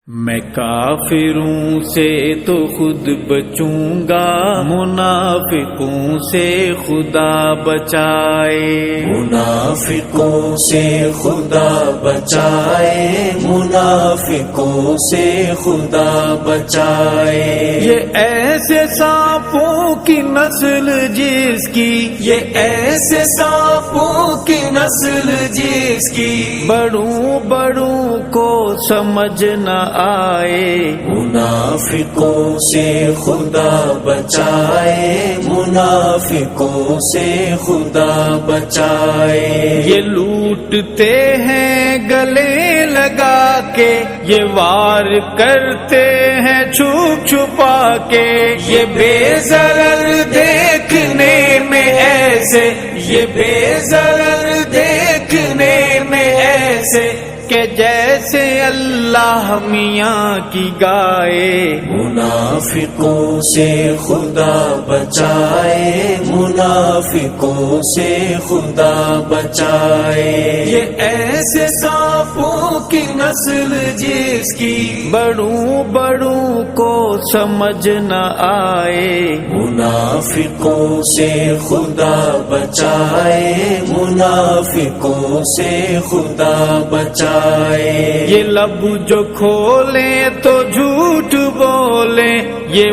میں کافروں سے تو خود بچوں گا، منافقوں سے خدا بچائے، منافقوں سے خدا بچائے، منافقوں سے خدا بچائے۔ یہ ایسے سانپوں کی نسل جس کی، یہ ایسے سانپوں کی نسل جس کی بڑوں بڑوں کو سمجھ نہ آئے، منافقوں سے خدا بچائے، منافقوں سے خدا بچائے۔ یہ لوٹتے ہیں گلے لگا کے، یہ وار کرتے ہیں چھپ چھپا کے، یہ بے ضرر دیکھنے میں ایسے، یہ بے ضرر دیکھنے میں ایسے کہ جیسے اللہ میاں کی گائے۔ منافقوں سے خدا بچائے، منافقوں سے خدا بچائے۔ یہ ایسے سانپوں کی نسل جس کی بڑوں بڑوں کو سمجھ نہ آئے، منافقوں سے خدا بچائے، منافقوں سے خدا بچائے۔ یہ لب جو کھولیں تو جھوٹ بولیں، یہ